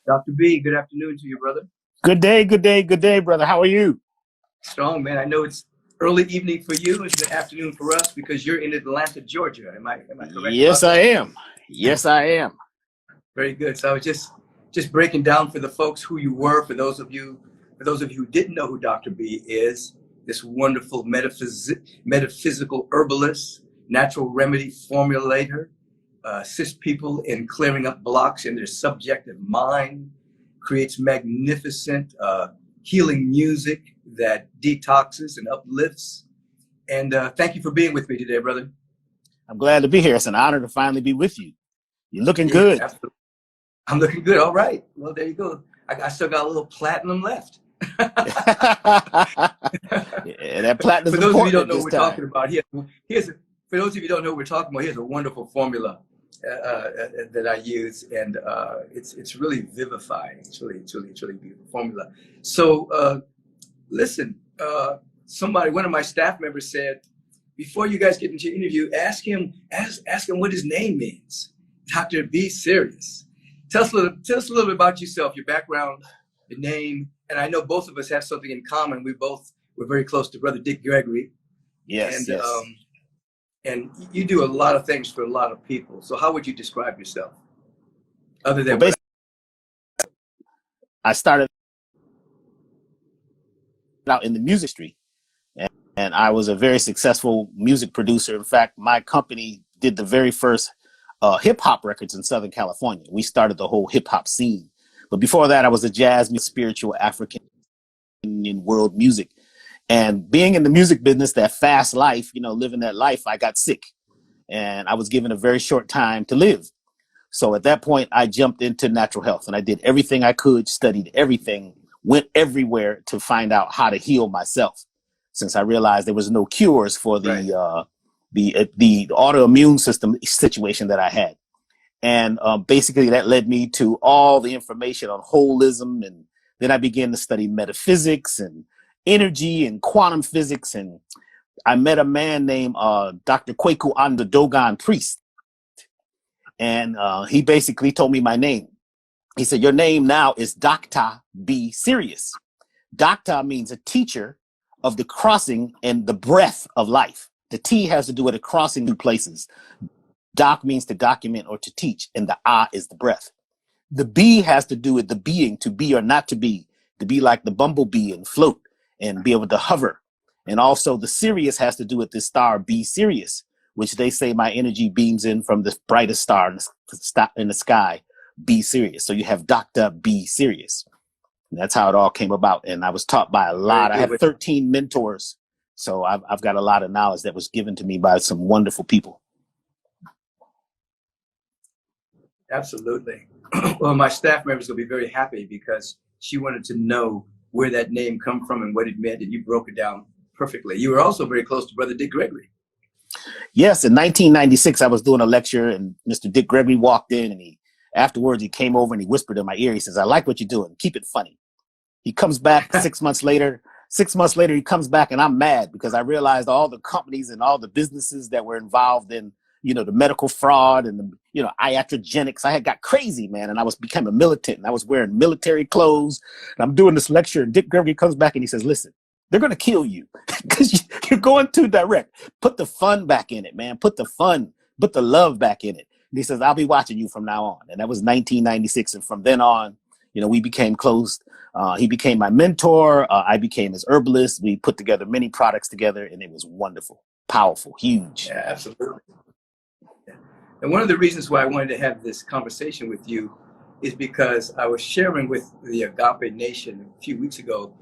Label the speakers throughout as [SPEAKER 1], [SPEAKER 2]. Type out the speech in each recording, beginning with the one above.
[SPEAKER 1] Dr. B, good afternoon to you, brother.
[SPEAKER 2] Good day, brother. How are you?
[SPEAKER 1] Strong, man. I know it's early evening for you. It's the afternoon for us because you're in Atlanta, Georgia. Am I correct
[SPEAKER 2] Yes,
[SPEAKER 1] about
[SPEAKER 2] I
[SPEAKER 1] that?
[SPEAKER 2] am. Yes, I am.
[SPEAKER 1] Very good. So I was just breaking down for the folks who you were, for those of you who didn't know who Dr. B is, this wonderful metaphysical herbalist, natural remedy formulator, assists people in clearing up blocks in their subjective mind, creates magnificent healing music that detoxes and uplifts. And thank you for being with me today, brother.
[SPEAKER 2] I'm glad to be here. It's an honor to finally be with you. You're looking
[SPEAKER 1] Yeah,
[SPEAKER 2] good.
[SPEAKER 1] absolutely. I'm looking good. All right. Well, there you go. I still got a little platinum left.
[SPEAKER 2] Yeah, that platinum
[SPEAKER 1] For
[SPEAKER 2] is
[SPEAKER 1] those of you who
[SPEAKER 2] important
[SPEAKER 1] don't
[SPEAKER 2] at
[SPEAKER 1] know what
[SPEAKER 2] this
[SPEAKER 1] we're
[SPEAKER 2] time.
[SPEAKER 1] talking about, for those of you who don't know what we're talking about, here's a wonderful formula that I use, and it's really vivifying. It's really beautiful formula. So listen, one of my staff members said, before you guys get into your interview, ask him what his name means. Dr. B Serious. Tell us a little bit about yourself, your background, your name, and I know both of us have something in common. We're very close to Brother Dick Gregory.
[SPEAKER 2] Yes,
[SPEAKER 1] And
[SPEAKER 2] yes.
[SPEAKER 1] and you do a lot of things for a lot of people. So how would you describe yourself? Other than
[SPEAKER 2] Well, basically, I started out in the music industry, and I was a very successful music producer. In fact, my company did the very first hip hop records in Southern California. We started the whole hip hop scene. But before that, I was a jazz, spiritual, African in world music. And being in the music business, that fast life, living that life, I got sick and I was given a very short time to live. So at that point, I jumped into natural health and I did everything I could, studied everything, went everywhere to find out how to heal myself. Since I realized there was no cures for the autoimmune system situation that I had. And basically that led me to all the information on holism. And then I began to study metaphysics and energy and quantum physics. And I met a man named Dr. Kwaku Anda Dogon Priest. And he basically told me my name. He said, your name now is Dr. B Serious. Doctor means a teacher of the crossing and the breath of life. The T has to do with the crossing two places. Doc means to document or to teach, and the ah is the breath. The B has to do with the being, to be or not to be like the bumblebee and float and be able to hover. And also the Sirius has to do with the star B Sirius, which they say my energy beams in from the brightest star in the sky, B Sirius. So you have Dr. B Sirius. And that's how it all came about. And I was taught by a lot. I have 13 mentors. So I've got a lot of knowledge that was given to me by some wonderful people.
[SPEAKER 1] Absolutely. Well, my staff members will be very happy because she wanted to know where that name come from and what it meant, and you broke it down perfectly. You were also very close to Brother Dick Gregory.
[SPEAKER 2] Yes, in 1996, I was doing a lecture, and Mr. Dick Gregory walked in, and afterwards he came over and he whispered in my ear. He says, "I like what you're doing. Keep it funny." He comes back 6 months later. 6 months later, he comes back, and I'm mad because I realized all the companies and all the businesses that were involved in, the medical fraud and the, iatrogenics. I had got crazy, man, and I became a militant, and I was wearing military clothes. And I'm doing this lecture, and Dick Gregory comes back and he says, "Listen, they're going to kill you because you're going too direct. Put the fun back in it, man. Put the fun, put the love back in it." And he says, "I'll be watching you from now on." And that was 1996. And from then on, we became close. He became my mentor. I became his herbalist. We put together many products together, and it was wonderful, powerful, huge.
[SPEAKER 1] Yeah, absolutely. And one of the reasons why I wanted to have this conversation with you is because I was sharing with the Agape Nation a few weeks ago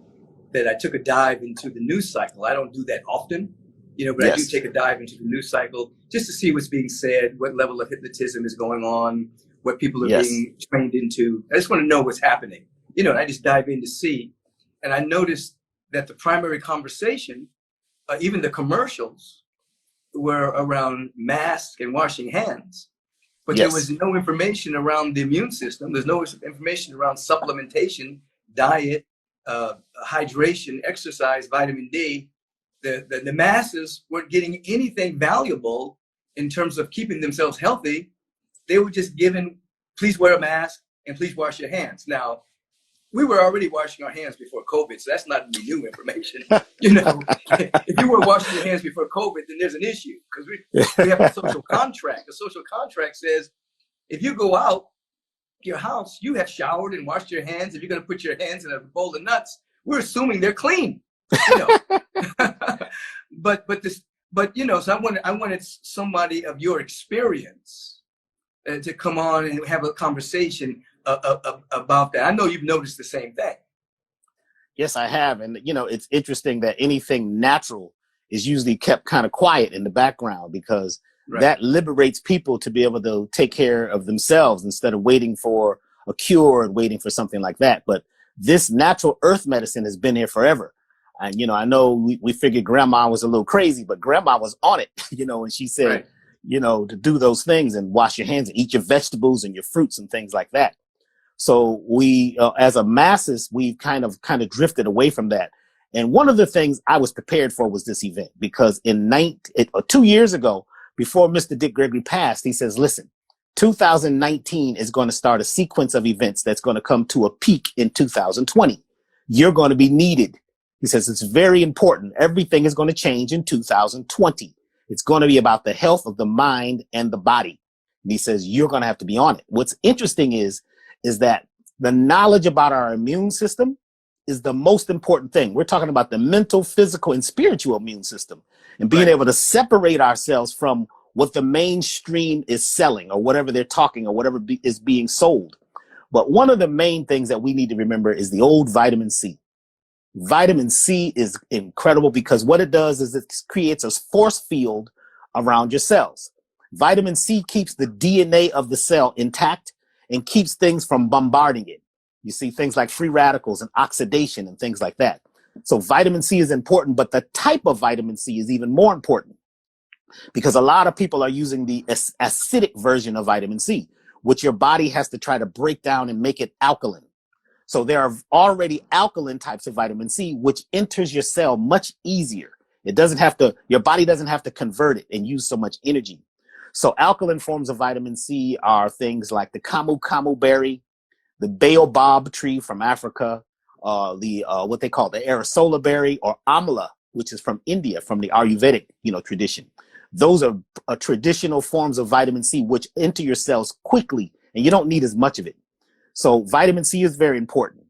[SPEAKER 1] that I took a dive into the news cycle. I don't do that often, but yes. I do take a dive into the news cycle just to see what's being said, what level of hypnotism is going on, what people are being trained into. I just want to know what's happening, and I just dive in to see. And I noticed that the primary conversation, even the commercials, were around masks and washing hands. But there was no information around the immune system. There's no information around supplementation, diet, hydration, exercise, vitamin D. The masses weren't getting anything valuable in terms of keeping themselves healthy. They were just given, please wear a mask and please wash your hands. Now, we were already washing our hands before COVID, so that's not any new information. You know, if you were washing your hands before COVID, then there's an issue, because we have a social contract. The social contract says if you go out your house, you have showered and washed your hands. If you're going to put your hands in a bowl of nuts, we're assuming they're clean. You know, but you know, so I wanted somebody of your experience to come on and have a conversation about that. I know you've noticed the same thing.
[SPEAKER 2] Yes, I have. And, you know, it's interesting that anything natural is usually kept kind of quiet in the background, because that liberates people to be able to take care of themselves instead of waiting for a cure and waiting for something like that. But this natural earth medicine has been here forever. And, you know, I know we figured grandma was a little crazy, but grandma was on it, you know, and she said, you know, to do those things and wash your hands and eat your vegetables and your fruits and things like that. So we, as a masses, we've kind of drifted away from that. And one of the things I was prepared for was this event, because 2 years ago, before Mr. Dick Gregory passed, he says, listen, 2019 is going to start a sequence of events that's going to come to a peak in 2020. You're going to be needed. He says, it's very important. Everything is going to change in 2020. It's going to be about the health of the mind and the body. And he says, you're going to have to be on it. What's interesting is that the knowledge about our immune system is the most important thing. We're talking about the mental, physical, and spiritual immune system, and being able to separate ourselves from what the mainstream is selling or whatever they're talking or whatever is being sold. But one of the main things that we need to remember is the old vitamin C. Vitamin C is incredible because what it does is it creates a force field around your cells. Vitamin C keeps the DNA of the cell intact and keeps things from bombarding it. You see things like free radicals and oxidation and things like that. So vitamin C is important, but the type of vitamin C is even more important, because a lot of people are using the acidic version of vitamin C, which your body has to try to break down and make it alkaline. So there are already alkaline types of vitamin C, which enters your cell much easier. Your body doesn't have to convert it and use so much energy. So alkaline forms of vitamin C are things like the camu camu berry, the baobab tree from Africa, what they call the Arisola berry, or amla, which is from India, from the Ayurvedic, tradition. Those are traditional forms of vitamin C, which enter your cells quickly, and you don't need as much of it. So vitamin C is very important.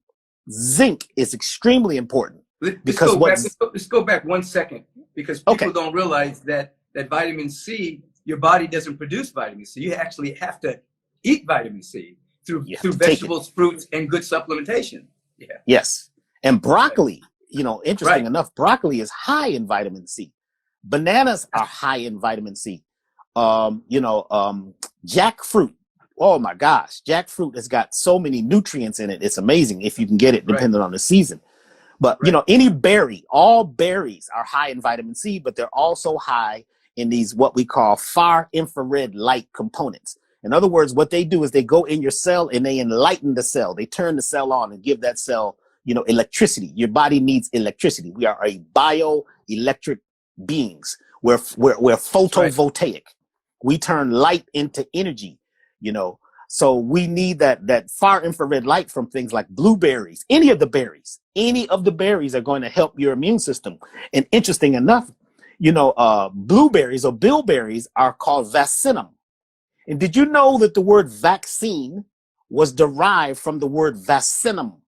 [SPEAKER 2] Zinc is extremely important.
[SPEAKER 1] Let's go back 1 second, because people don't realize that vitamin C, your body doesn't produce vitamin C. You actually have to eat vitamin C through vegetables, fruits, and good supplementation. Yeah. Yes.
[SPEAKER 2] And broccoli, interesting enough, broccoli is high in vitamin C. Bananas are high in vitamin C. Jackfruit. Oh my gosh. Jackfruit has got so many nutrients in it. It's amazing if you can get it, depending on the season. But, any berry, all berries are high in vitamin C, but they're also high in these, what we call far infrared light components. In other words, what they do is they go in your cell and they enlighten the cell. They turn the cell on and give that cell, electricity. Your body needs electricity. We are a bioelectric beings. We're photovoltaic. We turn light into energy, So we need that far infrared light from things like blueberries. Any of the berries are going to help your immune system. And interesting enough, blueberries or bilberries are called vaccinum. And did you know that the word vaccine was derived from the word vaccinum?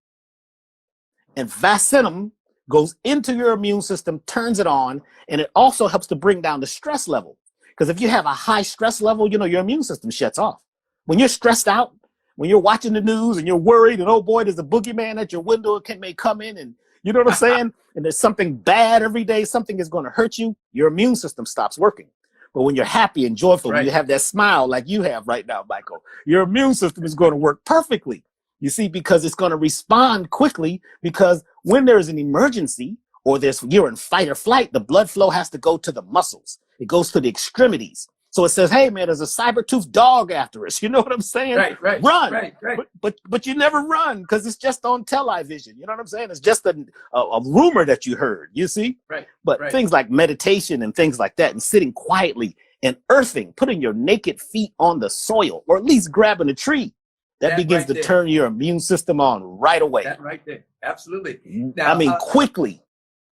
[SPEAKER 2] And vaccinum goes into your immune system, turns it on, and it also helps to bring down the stress level. Because if you have a high stress level, your immune system shuts off. When you're stressed out, when you're watching the news and you're worried and, oh boy, there's a boogeyman at your window, may come in, and you know what I'm saying? And there's something bad every day, something is going to hurt you, your immune system stops working. But when you're happy and joyful, when you have that smile like you have right now, Michael, your immune system is going to work perfectly. You see, because it's going to respond quickly, because when there's an emergency or you're in fight or flight, the blood flow has to go to the muscles. It goes to the extremities. So it says, hey, man, there's a saber-toothed dog after us. You know what I'm saying?
[SPEAKER 1] Right.
[SPEAKER 2] Run.
[SPEAKER 1] Right.
[SPEAKER 2] But you never run because it's just on television. You know what I'm saying? It's just a rumor that you heard, you see?
[SPEAKER 1] Right.
[SPEAKER 2] But things like meditation and things like that, and sitting quietly and earthing, putting your naked feet on the soil, or at least grabbing a tree That begins
[SPEAKER 1] right
[SPEAKER 2] to
[SPEAKER 1] there.
[SPEAKER 2] turn your immune system on right away.
[SPEAKER 1] That right there. Absolutely. Now,
[SPEAKER 2] I mean, quickly.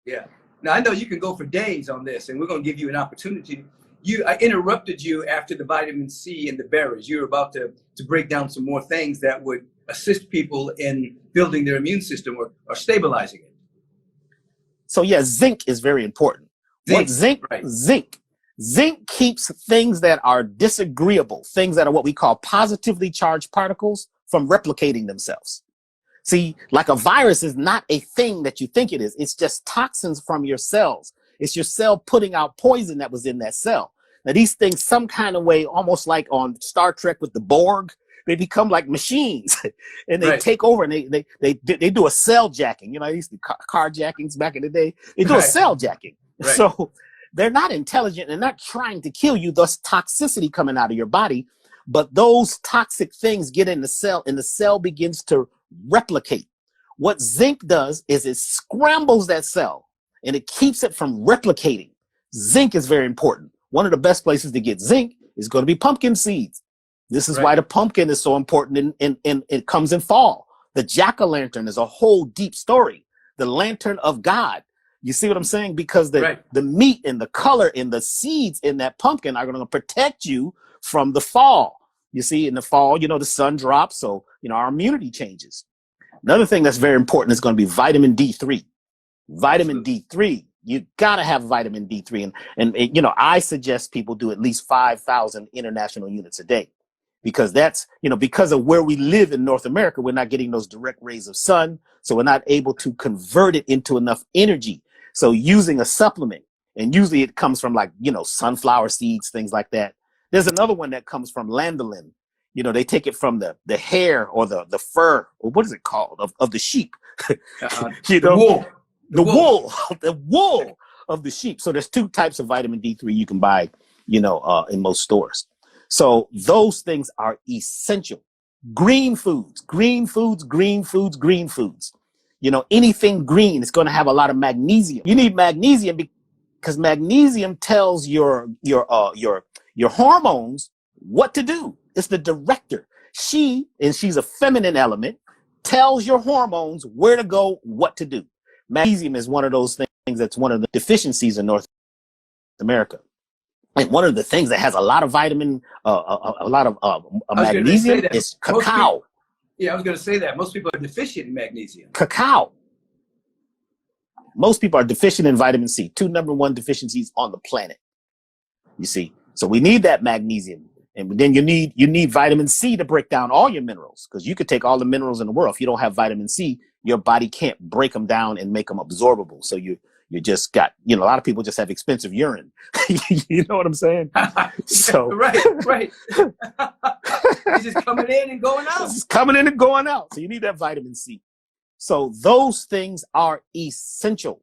[SPEAKER 1] Yeah. Now I know you can go for days on this, and we're going to give you an opportunity. I interrupted you after the vitamin C and the berries. You were about to break down some more things that would assist people in building their immune system or stabilizing it.
[SPEAKER 2] So yeah, zinc is very important. What zinc?
[SPEAKER 1] Right.
[SPEAKER 2] Zinc keeps things that are disagreeable, things that are what we call positively charged particles, from replicating themselves. See, like a virus is not a thing that you think it is. It's just toxins from your cells. It's your cell putting out poison that was in that cell. Now, these things, some kind of way, almost like on Star Trek with the Borg, they become like machines and they take over and they do a cell jacking. You know, I used to carjackings back in the day. They do a cell jacking. Right. So they're not intelligent. They're not trying to kill you. Thus toxicity coming out of your body. But those toxic things get in the cell and the cell begins to replicate. What zinc does is it scrambles that cell and it keeps it from replicating. Zinc is very important. One of the best places to get zinc is going to be pumpkin seeds. This is why the pumpkin is so important and it comes in fall. The jack-o'-lantern is a whole deep story. The lantern of God. You see what I'm saying? Because the meat and the color and the seeds in that pumpkin are going to protect you from the fall. You see, in the fall, you know, the sun drops, so, you know, our immunity changes. Another thing that's very important is going to be vitamin D3. Vitamin D3, you got to have vitamin D3. And, you know, I suggest people do at least 5,000 international units a day. Because that's, you know, because of where we live in North America, we're not getting those direct rays of sun. So we're not able to convert it into enough energy. So using a supplement, and usually it comes from like, you know, sunflower seeds, things like that. There's another one that comes from lanolin. You know, they take it from the hair or the fur, or what is it called, of the sheep. You know, the wool of the sheep. So there's two types of vitamin D3 you can buy, you know, in most stores. So those things are essential. Green foods. You know, anything green is going to have a lot of magnesium. You need magnesium because magnesium tells your hormones what to do. It's the director. She's a feminine element, tells your hormones where to go, what to do. Magnesium is one of those things that's one of the deficiencies in North America. And one of the things that has a lot of vitamin, a lot of magnesium is cacao.
[SPEAKER 1] I was going to say that. Most people are deficient in magnesium.
[SPEAKER 2] Cacao. Most people are deficient in vitamin C, two number one deficiencies on the planet. You see, so we need that magnesium. And then you need vitamin C to break down all your minerals, because you could take all the minerals in the world. If you don't have vitamin C, your body can't break them down and make them absorbable. So you just got, you know, a lot of people just have expensive urine. You know what I'm saying? So
[SPEAKER 1] right. It's just coming in and going out.
[SPEAKER 2] It's coming in and going out. So you need that vitamin C. So those things are essential.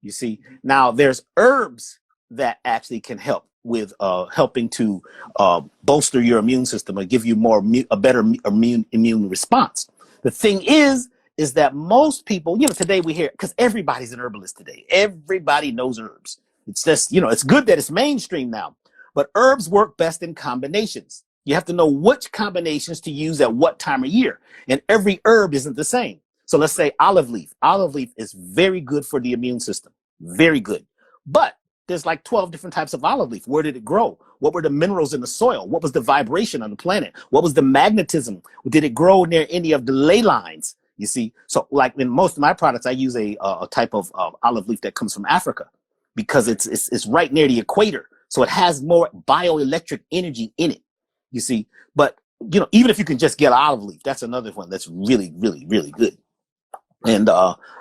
[SPEAKER 2] You see, now there's herbs that actually can help with helping to bolster your immune system or give you a better immune response. The thing is that most people, you know, today we hear, because everybody's an herbalist today. Everybody knows herbs. It's just, you know, it's good that it's mainstream now, but herbs work best in combinations. You have to know which combinations to use at what time of year. And every herb isn't the same. So let's say olive leaf. Olive leaf is very good for the immune system. Very good. But there's like 12 different types of olive leaf. Where did it grow? What were the minerals in the soil? What was the vibration on the planet? What was the magnetism? Did it grow near any of the ley lines? You see, so like in most of my products, I use a type of olive leaf that comes from Africa because it's right near the equator. So it has more bioelectric energy in it, you see. But, you know, even if you can just get olive leaf, that's another one that's really, really, really good. And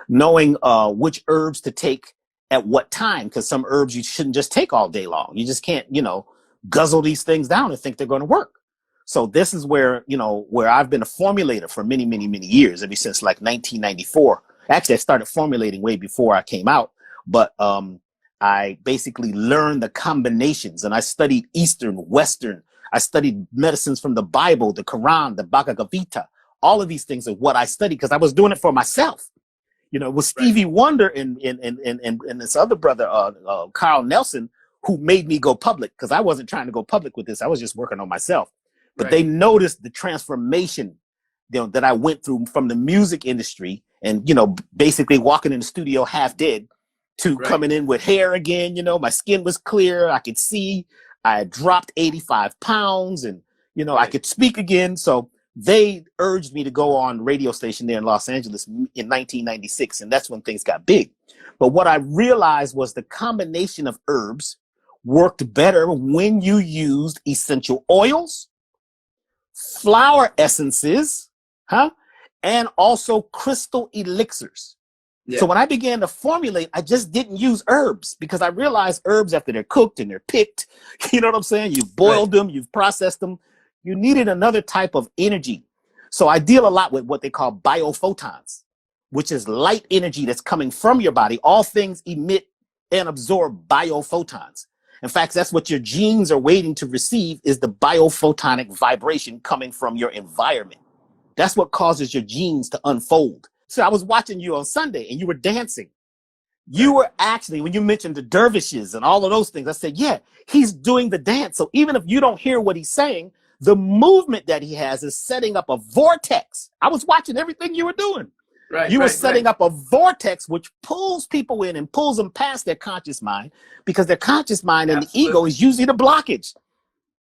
[SPEAKER 2] knowing which herbs to take at what time, because some herbs you shouldn't just take all day long. You just can't, you know, guzzle these things down and think they're going to work. So this is where, you know, where I've been a formulator for many, many, many years, ever since like 1994. Actually, I started formulating way before I came out, but I basically learned the combinations, and I studied Eastern, Western. I studied medicines from the Bible, the Quran, the Bhagavad Gita. All of these things are what I studied because I was doing it for myself. You know, it was Stevie Wonder and this other brother, Carl Nelson, who made me go public, because I wasn't trying to go public with this. I was just working on myself. But they noticed the transformation, you know, that I went through from the music industry and, you know, basically walking in the studio half dead to coming in with hair again. You know, my skin was clear. I could see. I had dropped 85 pounds and, you know, I could speak again. So they urged me to go on radio station there in Los Angeles in 1996. And that's when things got big. But what I realized was the combination of herbs worked better when you used essential oils, flower essences, and also crystal elixirs. Yeah. So when I began to formulate, I just didn't use herbs because I realized herbs, after they're cooked and they're picked, you know what I'm saying? You've boiled them, you've processed them. You needed another type of energy. So I deal a lot with what they call biophotons, which is light energy that's coming from your body. All things emit and absorb biophotons. In fact, that's what your genes are waiting to receive, is the biophotonic vibration coming from your environment. That's what causes your genes to unfold. So I was watching you on Sunday and you were dancing. You were actually, when you mentioned the dervishes and all of those things, I said, yeah, he's doing the dance. So even if you don't hear what he's saying, the movement that he has is setting up a vortex. I was watching everything you were doing. You were setting up a vortex which pulls people in and pulls them past their conscious mind, because their conscious mind and the ego is usually the blockage.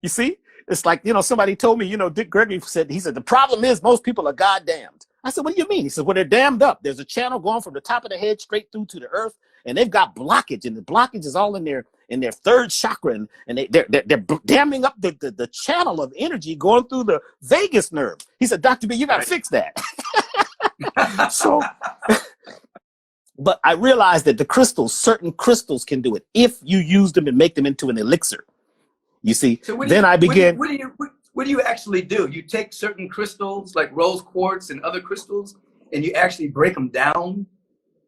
[SPEAKER 2] You see? It's like, you know, somebody told me, you know, Dick Gregory said, he said, the problem is most people are goddamned. I said, what do you mean? He said, well, they're dammed up. There's a channel going from the top of the head straight through to the earth, and they've got blockage, and the blockage is all in their third chakra, and they're damming up the channel of energy going through the vagus nerve. He said, Dr. B, you got to fix that. So, but I realized that the crystals, certain crystals can do it if you use them and make them into an elixir. You see, so then I began.
[SPEAKER 1] What do you actually do? You take certain crystals like rose quartz and other crystals, and you actually break them down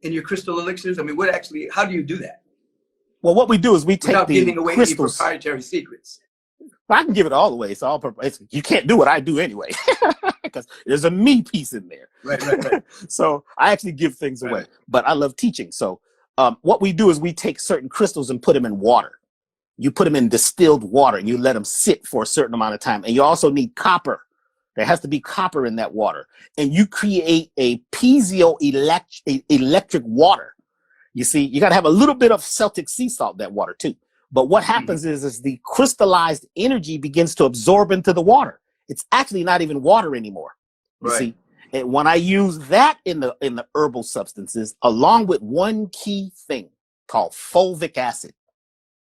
[SPEAKER 1] in your crystal elixirs? I mean, how do you do that?
[SPEAKER 2] Well, what we do is we take
[SPEAKER 1] without
[SPEAKER 2] the
[SPEAKER 1] giving away any
[SPEAKER 2] crystals.
[SPEAKER 1] Proprietary secrets.
[SPEAKER 2] I can give it all away. It's all you can't do what I do anyway, because there's a me piece in there.
[SPEAKER 1] Right.
[SPEAKER 2] So I actually give things away, but I love teaching. So what we do is we take certain crystals and put them in water. You put them in distilled water and you let them sit for a certain amount of time. And you also need copper. There has to be copper in that water. And you create a piezoelectric water. You see, you got to have a little bit of Celtic sea salt in that water too. But what happens is the crystallized energy begins to absorb into the water. It's actually not even water anymore. You see, and when I use that in the herbal substances, along with one key thing called fulvic acid.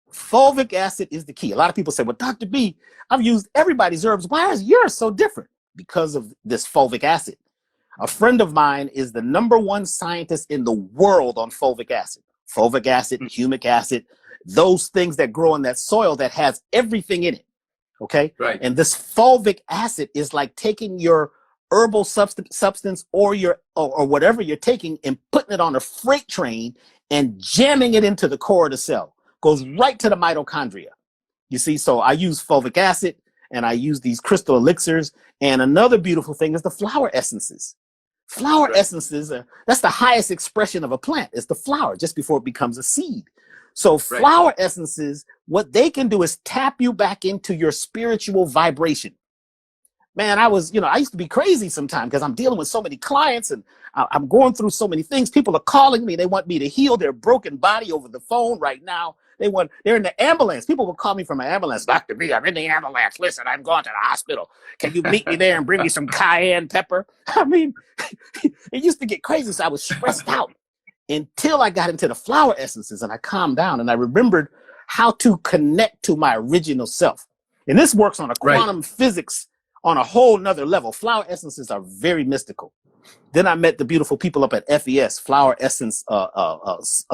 [SPEAKER 2] Fulvic acid is the key. A lot of people say, well, Dr. B, I've used everybody's herbs. Why is yours so different? Because of this fulvic acid. A friend of mine is the #1 scientist in the world on fulvic acid. Fulvic acid, humic acid, those things that grow in that soil that has everything in it. Okay?
[SPEAKER 1] Right.
[SPEAKER 2] And this fulvic acid is like taking your herbal substance or whatever you're taking and putting it on a freight train and jamming it into the core of the cell. Goes right to the mitochondria. You see, so I use fulvic acid and I use these crystal elixirs. And another beautiful thing is the flower essences. Flower essences, that's the highest expression of a plant. It's the flower just before it becomes a seed. So flower essences, what they can do is tap you back into your spiritual vibration. Man, I used to be crazy sometimes because I'm dealing with so many clients and I'm going through so many things. People are calling me. They want me to heal their broken body over the phone right now. They're in the ambulance. People will call me from an ambulance. Dr. B, I'm in the ambulance. Listen, I'm going to the hospital. Can you meet me there and bring me some cayenne pepper? I mean, it used to get crazy. So I was stressed out until I got into the flower essences and I calmed down and I remembered how to connect to my original self. And this works on a quantum physics on a whole nother level. Flower essences are very mystical. Then I met the beautiful people up at FES, Flower Essence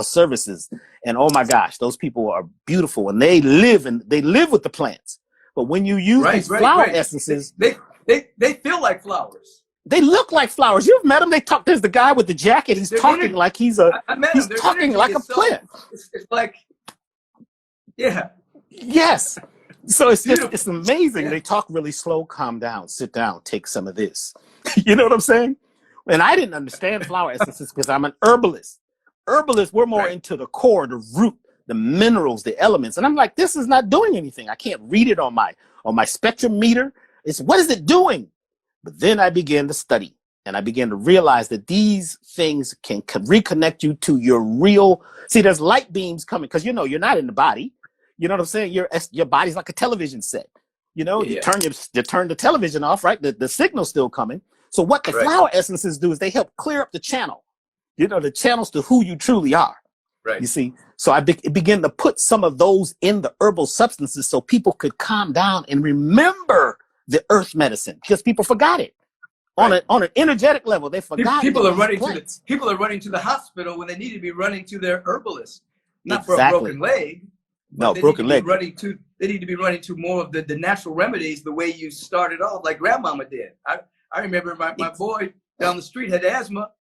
[SPEAKER 2] Services. And oh my gosh, those people are beautiful and they live with the plants. But when you use these flower essences,
[SPEAKER 1] they feel like flowers.
[SPEAKER 2] They look like flowers. You've met them. They talk. There's the guy with the jacket. He's talking like he's talking like a plant.
[SPEAKER 1] It's like, yeah.
[SPEAKER 2] Yes. So it's amazing. They talk really slow. Calm down. Sit down. Take some of this. You know what I'm saying? And I didn't understand flower essences because I'm an herbalist. Herbalists, we're more into the core, the root, the minerals, the elements. And I'm like, this is not doing anything. I can't read it on my spectrum meter. It's what is it doing? But then I began to study and I began to realize that these things can reconnect you to your real. See, there's light beams coming because you're not in the body. You know what I'm saying? Your body's like a television set. You turn the television off, right? The signal's still coming. So what the flower essences do is they help clear up the channel. The channels to who you truly are.
[SPEAKER 1] Right.
[SPEAKER 2] You see, so I began to put some of those in the herbal substances so people could calm down and remember the earth medicine because people forgot it on an energetic level. They forgot.
[SPEAKER 1] People are running to the hospital when they need to be running to their herbalist, not for a broken leg.
[SPEAKER 2] No, broken leg.
[SPEAKER 1] They need to be running to more of the natural remedies the way you started off, like grandmama did. I remember my boy down the street had asthma,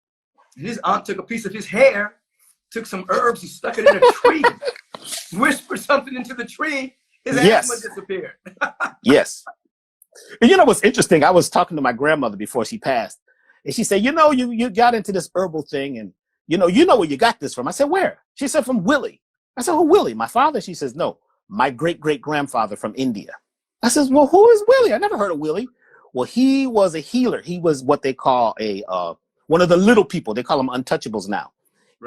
[SPEAKER 1] and his aunt took a piece of his hair, took some herbs and stuck it in a tree, whispered something into the tree, his asthma disappeared.
[SPEAKER 2] Yes. And what's interesting? I was talking to my grandmother before she passed, and she said, you got into this herbal thing, and you know where you got this from. I said, where? She said, from Willie. I said, who, Willie? My father? She says, no, my great-great-grandfather from India. I says, well, who is Willie? I never heard of Willie. Well, he was a healer. He was what they call one of the little people. They call them untouchables now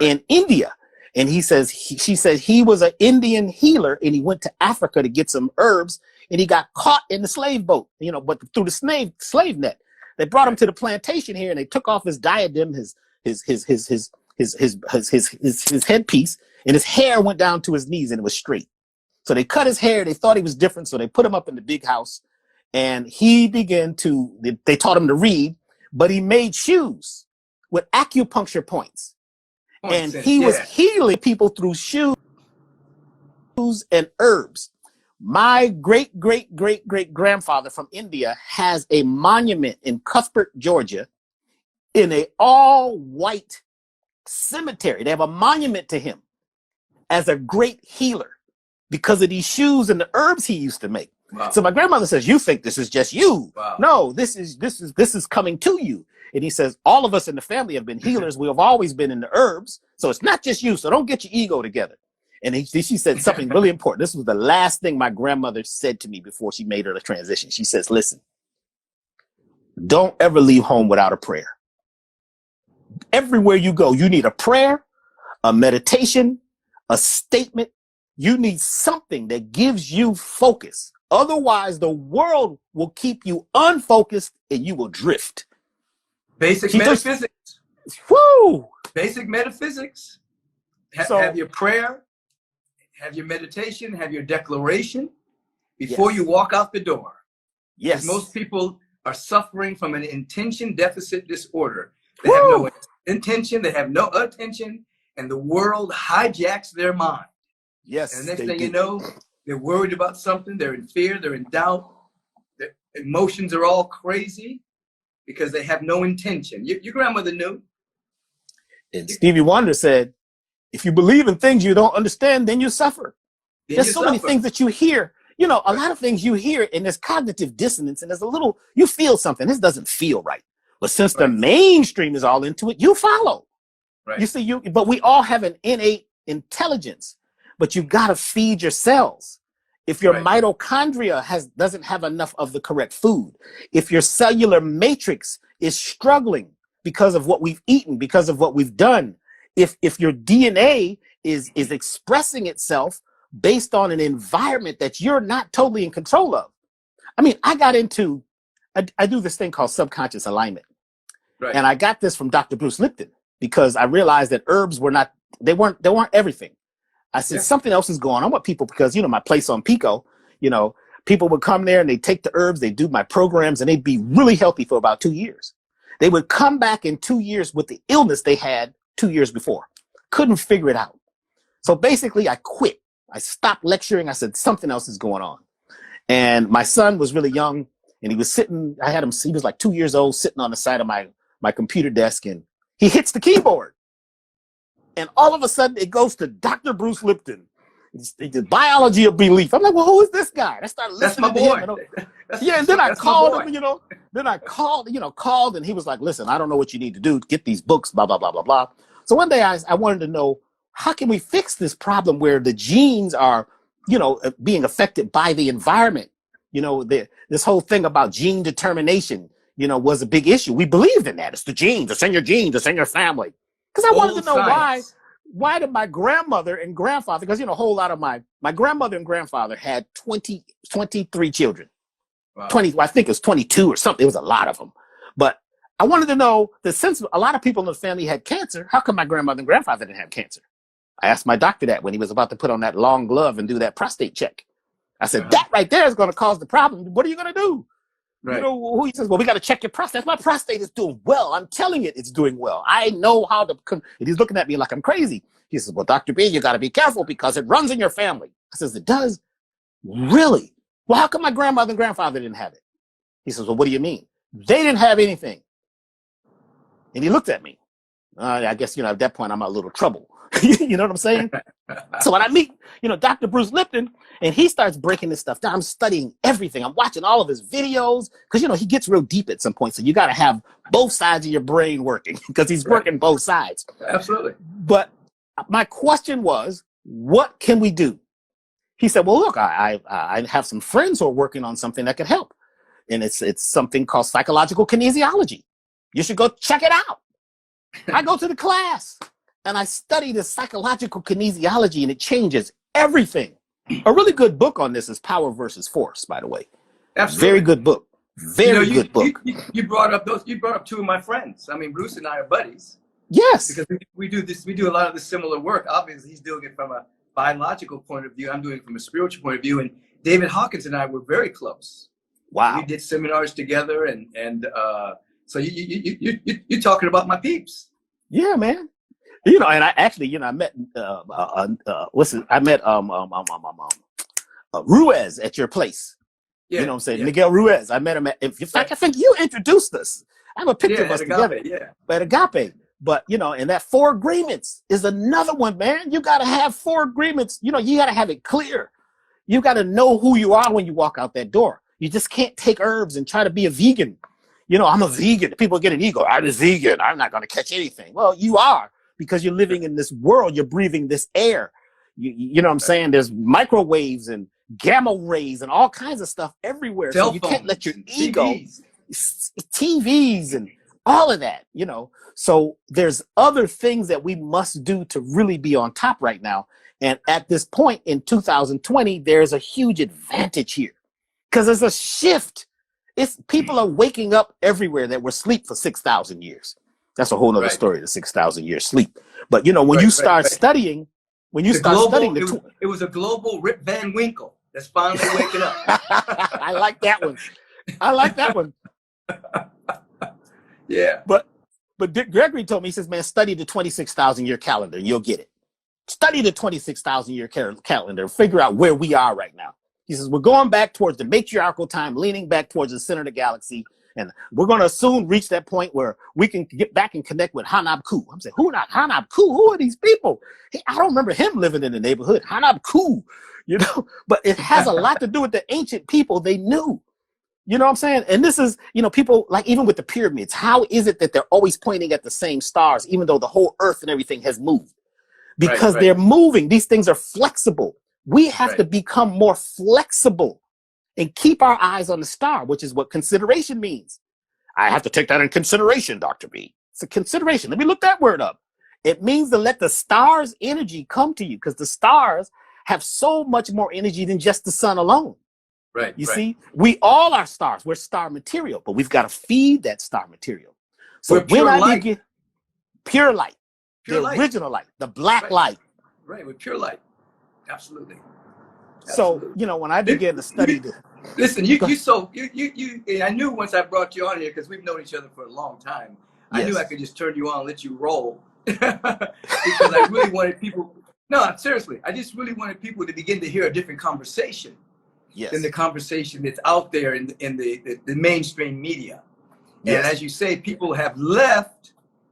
[SPEAKER 2] in India. And she says he was an Indian healer, and he went to Africa to get some herbs, and he got caught in the slave boat, but through the slave net. They brought him to the plantation here, and they took off his diadem, his headpiece, and his hair went down to his knees, and it was straight. So they cut his hair. They thought he was different, so they put him up in the big house, and he began to. They taught him to read, but he made shoes with acupuncture points. And he was healing people through shoes and herbs. My great-great-great-great-grandfather from India has a monument in Cuthbert, Georgia, in a all-white cemetery. They have a monument to him as a great healer because of these shoes and the herbs he used to make. Wow. So my grandmother says, you think this is just you. Wow. No, this is coming to you. And he says, all of us in the family have been healers. We have always been in the herbs. So it's not just you. So don't get your ego together. And she said something really important. This was the last thing my grandmother said to me before she made her transition. She says, listen, don't ever leave home without a prayer. Everywhere you go, you need a prayer, a meditation, a statement. You need something that gives you focus. Otherwise, the world will keep you unfocused and you will drift.
[SPEAKER 1] Basic metaphysics.
[SPEAKER 2] Woo!
[SPEAKER 1] Basic metaphysics. Have your prayer, have your meditation, have your declaration before you walk out the door.
[SPEAKER 2] Yes.
[SPEAKER 1] Most people are suffering from an intention deficit disorder. They have no intention, they have no attention, and the world hijacks their mind.
[SPEAKER 2] Yes.
[SPEAKER 1] And the next thing you know, they're worried about something, they're in fear, they're in doubt, their emotions are all crazy because they have no intention. Your grandmother knew.
[SPEAKER 2] And Stevie Wonder said, if you believe in things you don't understand, then you suffer. There's so many things that you hear. A lot of things you hear, and there's cognitive dissonance, and you feel something. This doesn't feel right. But since the mainstream is all into it, you follow. Right. You see, but we all have an innate intelligence, but you got to feed your cells. If your mitochondria doesn't have enough of the correct food, if your cellular matrix is struggling because of what we've eaten, because of what we've done, if your DNA is expressing itself based on an environment that you're not totally in control of. I mean, I do this thing called subconscious alignment. Right. And I got this from Dr. Bruce Lipton because I realized that herbs weren't everything. I said, something else is going on with people because, my place on Pico, people would come there and they take the herbs, they do my programs, and they'd be really healthy for about 2 years. They would come back in 2 years with the illness they had 2 years before. Couldn't figure it out. So basically I quit. I stopped lecturing. I said, something else is going on. And my son was really young and he was sitting, he was like 2 years old, sitting on the side of my computer desk, and he hits the keyboard. And all of a sudden it goes to Dr. Bruce Lipton. It's the biology of belief. I'm like, well, who is this guy? I started listening to him. And then I called him, then I called, and he was like, listen, I don't know what you need to do. Get these books, blah, blah, blah, blah, blah. So one day I wanted to know, how can we fix this problem where the genes are, being affected by the environment? this whole thing about gene determination, was a big issue. We believed in that. It's the genes. It's in your genes. It's in your family. Because I wanted to know why did my grandmother and grandfather, because, a whole lot of my grandmother and grandfather had 23 children.
[SPEAKER 1] Wow.
[SPEAKER 2] 20, well, I think it was 22 or something. It was a lot of them. But I wanted to know that since a lot of people in the family had cancer, how come my grandmother and grandfather didn't have cancer? I asked my doctor that when he was about to put on that long glove and do that prostate check. I said, that right there is going to cause the problem. What are you going to do?
[SPEAKER 1] Right.
[SPEAKER 2] He says, well, we got to check your prostate. My prostate is doing well. I'm telling it, it's doing well. I know how to. And he's looking at me like I'm crazy. He says, well, Dr. B, you got to be careful because it runs in your family. I says, it does? Really? Well, how come my grandmother and grandfather didn't have it? He says, well, what do you mean? They didn't have anything. And he looked at me. I guess, at that point, I'm a little trouble. You know what I'm saying? So when I meet, Dr. Bruce Lipton, and he starts breaking this stuff down, I'm studying everything. I'm watching all of his videos because, he gets real deep at some point. So you got to have both sides of your brain working because he's working both sides.
[SPEAKER 1] Absolutely.
[SPEAKER 2] But my question was, what can we do? He said, well, look, I have some friends who are working on something that could help. And it's something called psychological kinesiology. You should go check it out. I go to the class and I study the psychological kinesiology, and it changes everything. A really good book on this is Power versus Force, by the way.
[SPEAKER 1] Absolutely.
[SPEAKER 2] Very good book. Very good book.
[SPEAKER 1] You brought up two of my friends. I mean, Bruce and I are buddies.
[SPEAKER 2] Yes.
[SPEAKER 1] Because we do a lot of the similar work. Obviously, he's doing it from a biological point of view. I'm doing it from a spiritual point of view. And David Hawkins and I were very close.
[SPEAKER 2] Wow.
[SPEAKER 1] We did seminars together, and so you're talking about my peeps.
[SPEAKER 2] Yeah, man. And I actually, I met Ruiz at your place.
[SPEAKER 1] Yeah,
[SPEAKER 2] you know what I'm saying?
[SPEAKER 1] Yeah.
[SPEAKER 2] Miguel Ruiz. I met him in fact, I think you introduced us. I have a picture of us together.
[SPEAKER 1] Yeah.
[SPEAKER 2] At Agape. But, and that 4 agreements is another one, man. You got to have 4 agreements. You got to have it clear. You got to know who you are when you walk out that door. You just can't take herbs and try to be a vegan. I'm a vegan. People get an ego. I'm a vegan. I'm not going to catch anything. Well, you are, because you're living in this world. You're breathing this air. You know what I'm saying? There's microwaves and gamma rays and all kinds of stuff everywhere. So you can't let your ego, TVs and all of that, So there's other things that we must do to really be on top right now. And at this point in 2020, there's a huge advantage here because there's a shift. People are waking up everywhere that were asleep for 6,000 years. That's a whole nother story, the 6,000 years sleep. But when you start studying,
[SPEAKER 1] it was a global Rip Van Winkle that's finally waking up.
[SPEAKER 2] I like that one.
[SPEAKER 1] Yeah.
[SPEAKER 2] But Dick Gregory told me, he says, man, study the 26,000 year calendar and you'll get it. Study the 26,000 year calendar, figure out where we are right now. He says, we're going back towards the matriarchal time, leaning back towards the center of the galaxy. And we're going to soon reach that point where we can get back and connect with Hanab Ku. I'm saying, Hanab Ku? Who are these people? I don't remember him living in the neighborhood. Hanab Ku, but it has a lot to do with the ancient people they knew. You know what I'm saying? And this is, people like even with the pyramids, how is it that they're always pointing at the same stars, even though the whole earth and everything has moved? Because they're moving. These things are flexible. We have to become more flexible and keep our eyes on the star, which is what consideration means. I have to take that in consideration, Dr. B. It's a consideration. Let me look that word up. It means to let the star's energy come to you because the stars have so much more energy than just the sun alone.
[SPEAKER 1] Right.
[SPEAKER 2] You see, we all are stars. We're star material, but we've got to feed that star material. So
[SPEAKER 1] pure light.
[SPEAKER 2] Pure light, original light, the black light.
[SPEAKER 1] Right, with pure light. Absolutely.
[SPEAKER 2] So, when I began to study
[SPEAKER 1] listen, I knew once I brought you on here, because we've known each other for a long time, I knew I could just turn you on and let you roll. Because I really wanted people, seriously, I just really wanted people to begin to hear a different conversation than the conversation that's out there in the mainstream media. And as you say, people have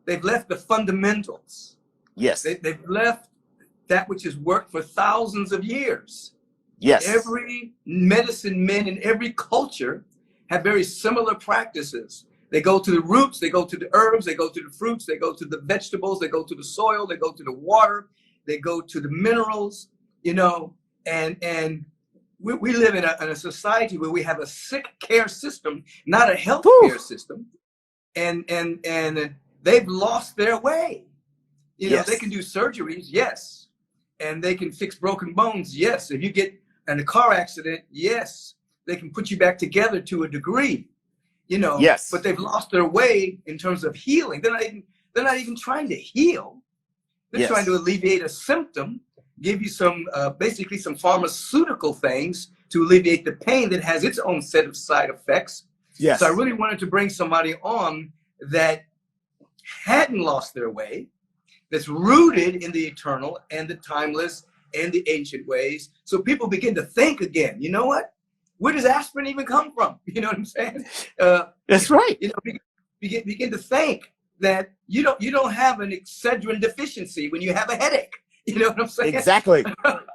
[SPEAKER 1] they've left the fundamentals.
[SPEAKER 2] Yes.
[SPEAKER 1] They've left that which has worked for thousands of years.
[SPEAKER 2] Yes.
[SPEAKER 1] Every medicine man in every culture have very similar practices. They go to the roots, they go to the herbs, they go to the fruits, they go to the vegetables, they go to the soil, they go to the water, they go to the minerals, and we live in a society where we have a sick care system, not a health care system, and they've lost their way. You know, they can do surgeries, yes, and they can fix broken bones, yes. If you get in a car accident, yes, they can put you back together to a degree, you know.
[SPEAKER 2] Yes.
[SPEAKER 1] But they've lost their way in terms of healing. They're not even trying to heal. They're trying to alleviate a symptom, give you some basically some pharmaceutical things to alleviate the pain that has its own set of side effects.
[SPEAKER 2] Yes.
[SPEAKER 1] So I really wanted to bring somebody on that hadn't lost their way, that's rooted in the eternal and the timeless and the ancient ways. So people begin to think again, you know what? Where does aspirin even come from? You know what I'm saying?
[SPEAKER 2] That's right.
[SPEAKER 1] You know, begin to think that you don't have an Excedrin deficiency when you have a headache. You know what I'm saying?
[SPEAKER 2] Exactly.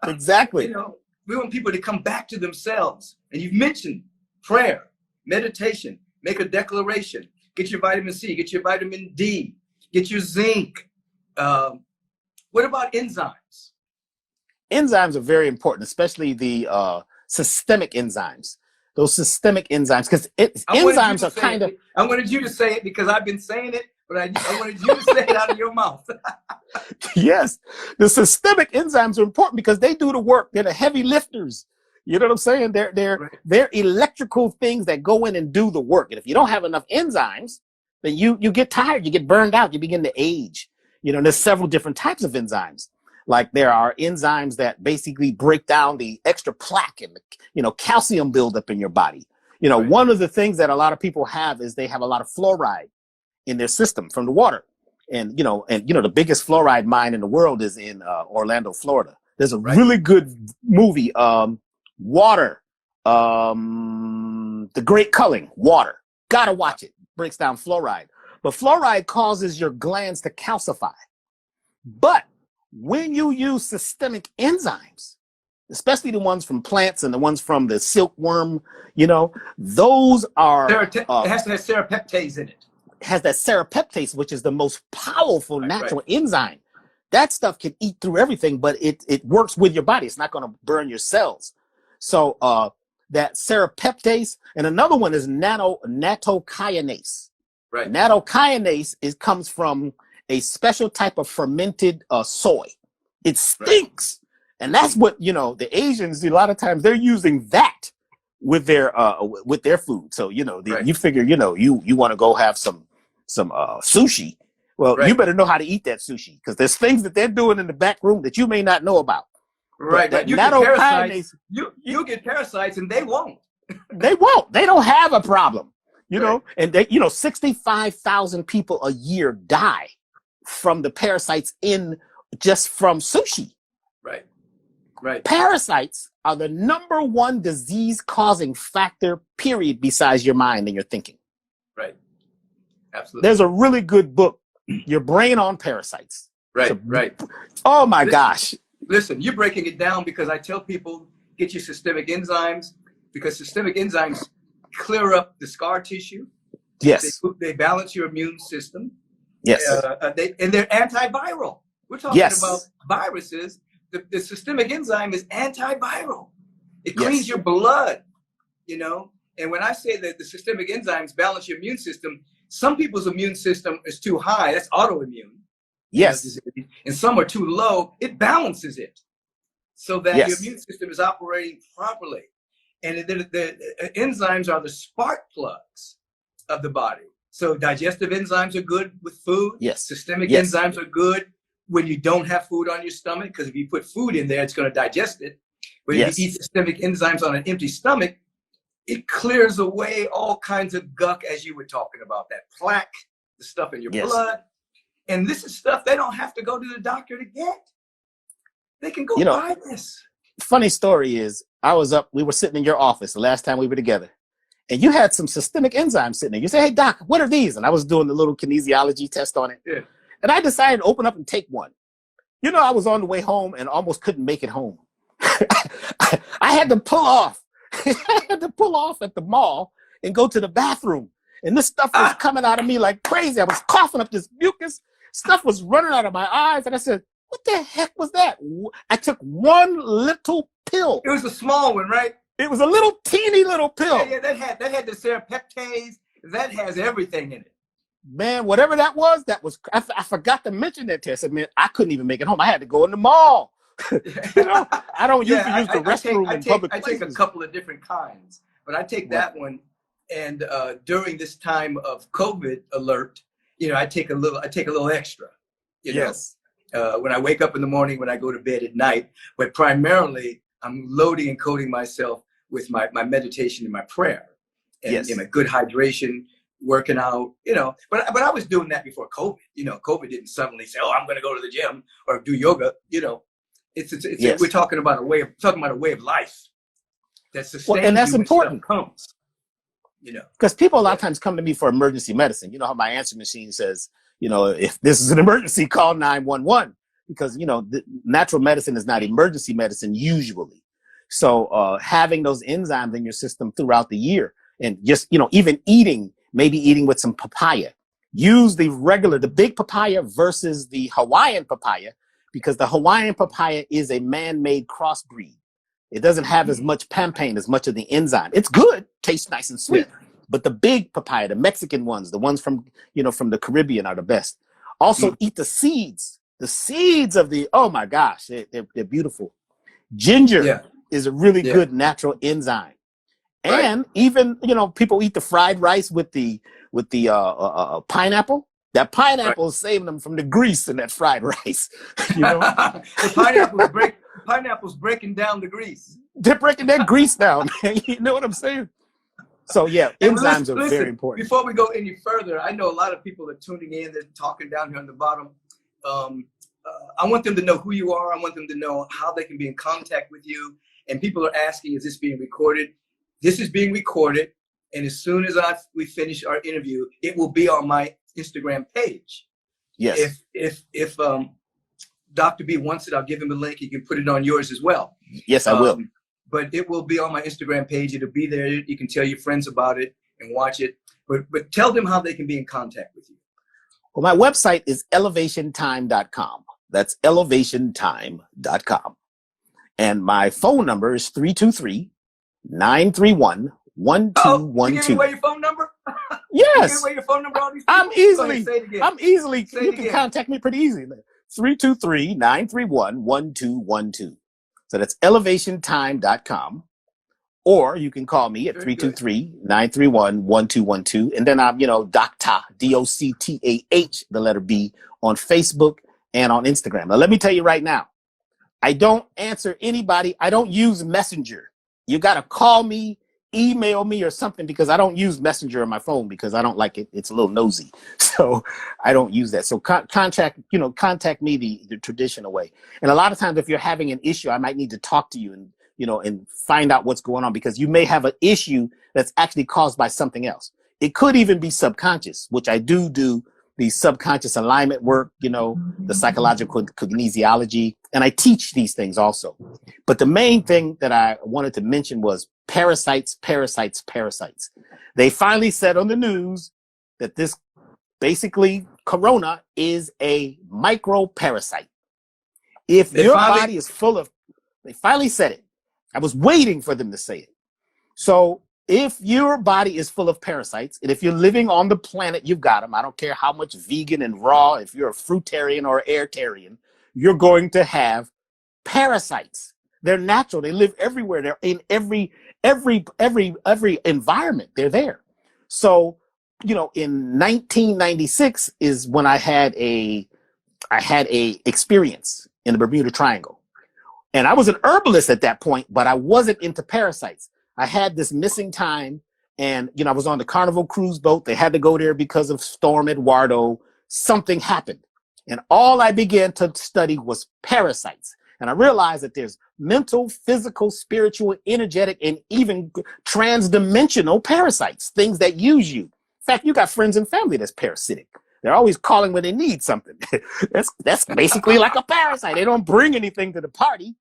[SPEAKER 2] Exactly.
[SPEAKER 1] You know, we want people to come back to themselves. And you've mentioned prayer, meditation, make a declaration, get your vitamin C, get your vitamin D, get your zinc. What about enzymes?
[SPEAKER 2] Enzymes are very important, especially the systemic enzymes. Those systemic enzymes, because enzymes are kind of...
[SPEAKER 1] I wanted you to say it because I've been saying it, but I wanted you to say it out of your mouth.
[SPEAKER 2] Yes, the systemic enzymes are important because they do the work. They're the heavy lifters. You know what I'm saying? They're electrical things that go in and do the work. And if you don't have enough enzymes, then you get tired, you get burned out, you begin to age. You know, there's several different types of enzymes. Like there are enzymes that basically break down the extra plaque and, you know, calcium buildup in your body. You know, one of the things that a lot of people have is they have a lot of fluoride in their system from the water. And the biggest fluoride mine in the world is in Orlando, Florida. There's a really good movie, Water, The Great Culling, Water. Gotta watch it. Breaks down fluoride. But fluoride causes your glands to calcify. But when you use systemic enzymes, especially the ones from plants and the ones from the silkworm, you know, those are...
[SPEAKER 1] it has to have serapeptase in it.
[SPEAKER 2] Has that serapeptase, which is the most powerful natural enzyme. That stuff can eat through everything, but it works with your body. It's not going to burn your cells. So that serapeptase, and another one is nattokinase.
[SPEAKER 1] Right.
[SPEAKER 2] Nattokinase comes from a special type of fermented soy. It stinks. And that's what, you know, the Asians, a lot of times they're using that with their food. So, you know, you figure, you know, you want to go have some sushi. Well, you better know how to eat that sushi, because there's things that they're doing in the back room that you may not know about.
[SPEAKER 1] Right.
[SPEAKER 2] But
[SPEAKER 1] you get parasites, you get parasites and they won't.
[SPEAKER 2] They won't. They don't have a problem. You know, and they, you know, 65,000 people a year die from the parasites just from sushi.
[SPEAKER 1] Right. Right.
[SPEAKER 2] Parasites are the #1 disease causing factor, period, besides your mind and your thinking.
[SPEAKER 1] Right. Absolutely.
[SPEAKER 2] There's a really good book, Your Brain on Parasites.
[SPEAKER 1] Right.
[SPEAKER 2] Oh my gosh.
[SPEAKER 1] Listen, you're breaking it down because I tell people, get your systemic enzymes, because systemic enzymes clear up the scar tissue.
[SPEAKER 2] Yes.
[SPEAKER 1] They balance your immune system.
[SPEAKER 2] Yes.
[SPEAKER 1] And they're antiviral. We're talking about viruses. The systemic enzyme is antiviral. It cleans your blood, you know. And when I say that the systemic enzymes balance your immune system, some people's immune system is too high. That's autoimmune.
[SPEAKER 2] Yes.
[SPEAKER 1] And some are too low. It balances it so that your immune system is operating properly. And the enzymes are the spark plugs of the body. So digestive enzymes are good with food.
[SPEAKER 2] Yes.
[SPEAKER 1] Systemic enzymes are good when you don't have food on your stomach, because if you put food in there, it's going to digest it. But if you eat systemic enzymes on an empty stomach, it clears away all kinds of gunk, as you were talking about, that plaque, the stuff in your blood. And this is stuff they don't have to go to the doctor to get. They can go buy this.
[SPEAKER 2] Funny story is, we were sitting in your office the last time we were together, and you had some systemic enzymes sitting there. You said, "Hey doc, what are these?" And I was doing the little kinesiology test on it.
[SPEAKER 1] Yeah.
[SPEAKER 2] And I decided to open up and take one. You know, I was on the way home and almost couldn't make it home. I had to pull off. I had to pull off at the mall and go to the bathroom. And this stuff was coming out of me like crazy. I was coughing up this mucus. Stuff was running out of my eyes. And I said, What the heck was that? I took one little pill.
[SPEAKER 1] It was a small one, right?
[SPEAKER 2] It was a little teeny little pill.
[SPEAKER 1] Yeah, that had the serapeptase. That has everything in it.
[SPEAKER 2] Man, whatever that was, I forgot to mention that to you. I said, man, I couldn't even make it home. I had to go in the mall. You know, I don't usually use the restroom in public places.
[SPEAKER 1] I take a couple of different kinds, but I take that one. And during this time of COVID alert, you know, I take a little extra. You know, when I wake up in the morning, when I go to bed at night, but primarily I'm loading and coating myself with my meditation and my prayer, and my good hydration, working out. You know, but I was doing that before COVID. You know, COVID didn't suddenly say, "Oh, I'm going to go to the gym or do yoga." You know, we're talking about a way of life that sustains
[SPEAKER 2] and that's important.
[SPEAKER 1] Comes. You know,
[SPEAKER 2] because people a lot of times come to me for emergency medicine. You know how my answer machine says, you know, if this is an emergency, call 911, because, you know, natural medicine is not emergency medicine usually. So having those enzymes in your system throughout the year, and just, you know, even maybe eating with some papaya, use the big papaya versus the Hawaiian papaya, because the Hawaiian papaya is a man-made crossbreed. It doesn't have as much pampain, as much of the enzyme. It's good, tastes nice and sweet. But the big papaya, the Mexican ones, the ones from, you know, from the Caribbean are the best. Also eat the seeds. The seeds of oh my gosh, they're beautiful. Ginger is a really good natural enzyme. And even, you know, people eat the fried rice with the pineapple. That pineapple is saving them from the grease in that fried rice. You know,
[SPEAKER 1] the pineapple's breaking down the grease.
[SPEAKER 2] They're breaking that grease down, man. You know what I'm saying? So yeah, enzymes are very important.
[SPEAKER 1] Before we go any further, I know a lot of people are tuning in. They're talking down here on the bottom. I want them to know who you are. I want them to know how they can be in contact with you. And people are asking, is this being recorded? This is being recorded. And as soon as we finish our interview, it will be on my Instagram page.
[SPEAKER 2] Yes.
[SPEAKER 1] If Dr. B wants it, I'll give him a link. You can put it on yours as well.
[SPEAKER 2] Yes, I will.
[SPEAKER 1] But it will be on my Instagram page. It'll be there. You can tell your friends about it and watch it. But tell them how they can be in contact with you.
[SPEAKER 2] Well, my website is elevationtime.com. That's elevationtime.com. And my phone number is 323-931-1212.
[SPEAKER 1] You giving away your phone number?
[SPEAKER 2] Yes.
[SPEAKER 1] You giving away your phone number? All these people?
[SPEAKER 2] You can contact me pretty easily. 323-931-1212. So that's elevationtime.com. Or you can call me at 323-931-1212. And then I'm, you know, Doctah, DOCTAH, the letter B, on Facebook and on Instagram. Now, let me tell you right now, I don't answer anybody. I don't use Messenger. You got to call me, email me or something, because I don't use Messenger on my phone because I don't like it. It's a little nosy. So I don't use that. So contact me the traditional way. And a lot of times if you're having an issue, I might need to talk to you and, you know, and find out what's going on, because you may have an issue that's actually caused by something else. It could even be subconscious, which I do the subconscious alignment work, you know, the psychological kinesiology, and I teach these things also. But the main thing that I wanted to mention was parasites. They finally said on the news that this basically corona is a microparasite. If your body is full of, they finally said it. I was waiting for them to say it. So if your body is full of parasites, and if you're living on the planet, you've got them. I don't care how much vegan and raw, if you're a fruitarian or airtarian, you're going to have parasites. They're natural. They live everywhere. They're in every environment. They're there. So, you know, in 1996 is when I had a experience in the Bermuda Triangle. And I was an herbalist at that point, but I wasn't into parasites. I had this missing time, and, you know, I was on the Carnival cruise boat. They had to go there because of Storm Eduardo. Something happened. And all I began to study was parasites. And I realized that there's mental, physical, spiritual, energetic, and even trans-dimensional parasites, things that use you. In fact, you got friends and family that's parasitic. They're always calling when they need something. That's basically like a parasite. They don't bring anything to the party,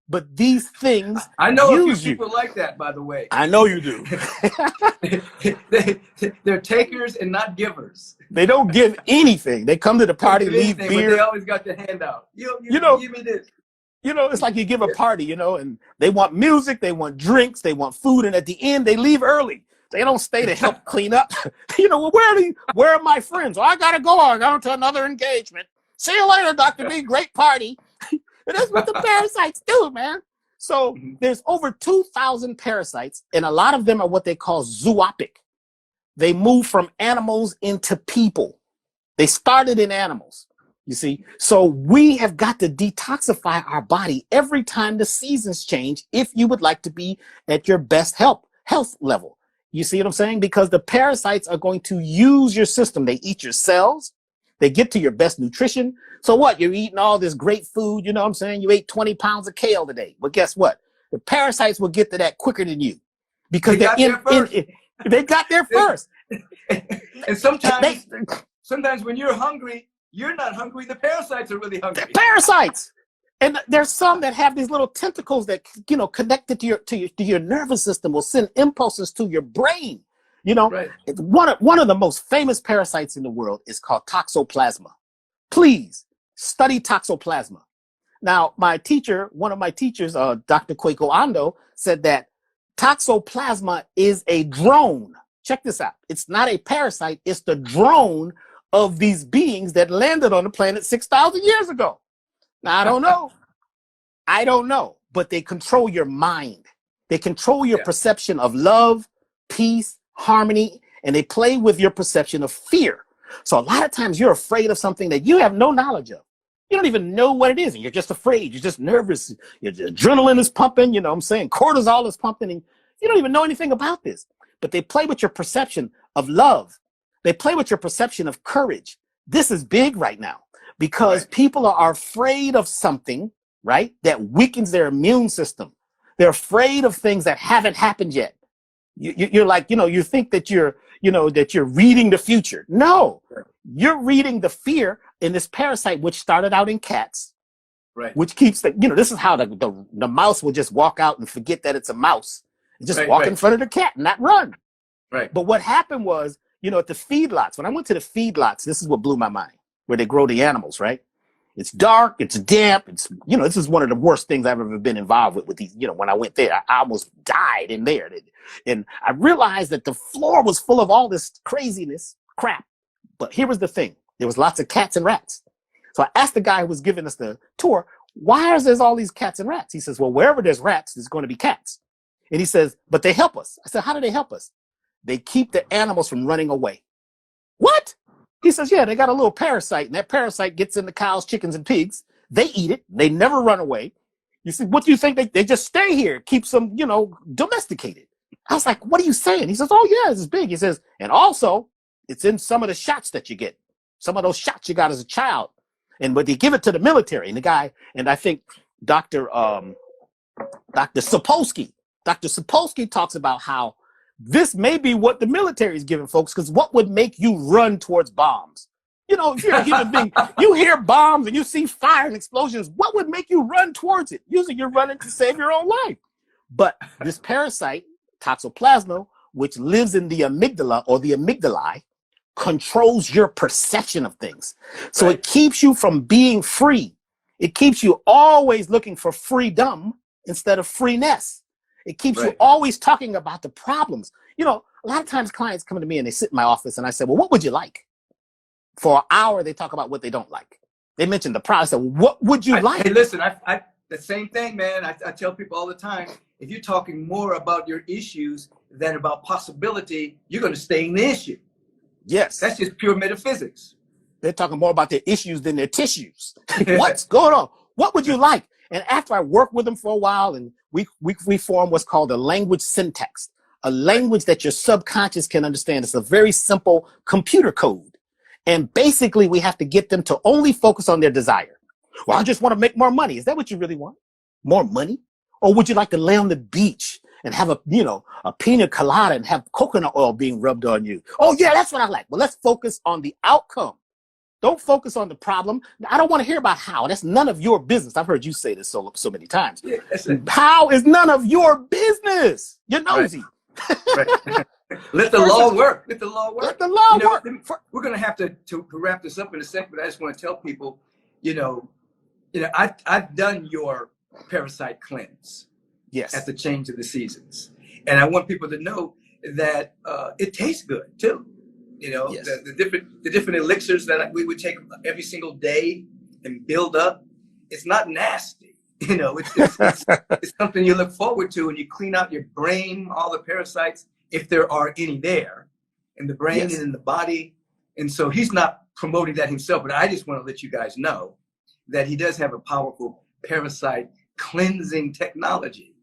[SPEAKER 2] but these things
[SPEAKER 1] I know a few
[SPEAKER 2] use you.
[SPEAKER 1] people like that, by the way.
[SPEAKER 2] I know you do.
[SPEAKER 1] They're takers and not givers.
[SPEAKER 2] They don't give anything. They come to the party,
[SPEAKER 1] Give
[SPEAKER 2] leave
[SPEAKER 1] anything,
[SPEAKER 2] beer.
[SPEAKER 1] but they always got their hand out. You
[SPEAKER 2] know,
[SPEAKER 1] give me this.
[SPEAKER 2] It's like you give a party, and they want music, they want drinks, they want food, and at the end they leave early. They don't stay to help clean up. Well, where are my friends? Well, I gotta go. I got to another engagement. See you later, Dr. B. Great party. And that's what the parasites do, man. So there's over 2,000 parasites, and a lot of them are what they call zoopic. They move from animals into people. They started in animals. You see, so we have got to detoxify our body every time the seasons change if you would like to be at your best health level. You see what I'm saying? Because the parasites are going to use your system. They eat your cells. They get to your best nutrition. So what? You're eating all this great food. You know what I'm saying? You ate 20 pounds of kale today. But guess what? The parasites will get to that quicker than you because they got there first.
[SPEAKER 1] And sometimes when you're hungry, you're not hungry. The parasites are really hungry.
[SPEAKER 2] The parasites. And there's some that have these little tentacles that, connected to your nervous system will send impulses to your brain.
[SPEAKER 1] Right.
[SPEAKER 2] One of the most famous parasites in the world is called Toxoplasma. Please study Toxoplasma. Now, one of my teachers, Dr. Kweiko Ando, said that Toxoplasma is a drone. Check this out. It's not a parasite. It's the drone of these beings that landed on the planet 6,000 years ago. Now, I don't know, but they control your mind. They control your perception of love, peace, harmony, and they play with your perception of fear. So a lot of times you're afraid of something that you have no knowledge of. You don't even know what it is, and you're just afraid. You're just nervous. Your adrenaline is pumping, cortisol is pumping, and you don't even know anything about this. But they play with your perception of love. They play with your perception of courage. This is big right now because people are afraid of something, right, that weakens their immune system. They're afraid of things that haven't happened yet. You're like, you think that you're reading the future. No, you're reading the fear in this parasite, which started out in cats,
[SPEAKER 1] right?
[SPEAKER 2] Which keeps this is how the mouse will just walk out and forget that it's a mouse and just walk in front of the cat and not run.
[SPEAKER 1] Right.
[SPEAKER 2] But what happened was, at the feedlots, when I went to the feedlots, this is what blew my mind, where they grow the animals, right? It's dark, it's damp, this is one of the worst things I've ever been involved with these, when I went there, I almost died in there. And I realized that the floor was full of all this craziness, crap. But here was the thing. There was lots of cats and rats. So I asked the guy who was giving us the tour, why is there all these cats and rats? He says, well, wherever there's rats, there's going to be cats. And he says, but they help us. I said, how do they help us? They keep the animals from running away. What? He says, yeah, they got a little parasite, and that parasite gets in the cows, chickens, and pigs. They eat it. They never run away. You see, what do you think? They just stay here, keeps them, domesticated. I was like, what are you saying? He says, oh, yeah, this is big. He says, and also, it's in some of the shots that you get. Some of those shots you got as a child. But they give it to the military. And the guy, and I think Dr. Sapolsky talks about how this may be what the military is giving folks, because what would make you run towards bombs? If you're a human being, you hear bombs and you see fire and explosions, what would make you run towards it? Usually you're running to save your own life. But this parasite, Toxoplasma, which lives in the amygdala or the amygdalae, controls your perception of things. So it keeps you from being free. It keeps you always looking for freedom instead of freeness. It keeps you always talking about the problems. A lot of times clients come to me and they sit in my office and I say, well, what would you like? For an hour, they talk about what they don't like. They mention the problem. I said, well, what would you like?
[SPEAKER 1] Hey, listen, I the same thing, man. I tell people all the time, if you're talking more about your issues than about possibility, you're going to stay in the issue.
[SPEAKER 2] Yes.
[SPEAKER 1] That's just pure metaphysics.
[SPEAKER 2] They're talking more about their issues than their tissues. What's going on? What would you like? And after I work with them for a while, and we form what's called a language syntax, a language that your subconscious can understand. It's a very simple computer code. And basically, we have to get them to only focus on their desire. Well, I just want to make more money. Is that what you really want? More money? Or would you like to lay on the beach and have a pina colada and have coconut oil being rubbed on you? Oh, yeah, that's what I like. Well, let's focus on the outcome. Don't focus on the problem. I don't want to hear about how. That's none of your business. I've heard you say this so many times.
[SPEAKER 1] Yeah, that's it.
[SPEAKER 2] How is none of your business. You're nosy.
[SPEAKER 1] Right. Let the law work. Let the law work.
[SPEAKER 2] Let the law work.
[SPEAKER 1] We're going to have to wrap this up in a second, but I just want to tell people, I've done your parasite cleanse.
[SPEAKER 2] Yes.
[SPEAKER 1] At the change of the seasons, and I want people to know that it tastes good too.
[SPEAKER 2] Yes.
[SPEAKER 1] the different elixirs that we would take every single day and build up. It's not nasty. It's something you look forward to, and you clean out your brain, all the parasites, if there are any there, in the brain and in the body. And so he's not promoting that himself, but I just want to let you guys know that he does have a powerful parasite cleansing technology,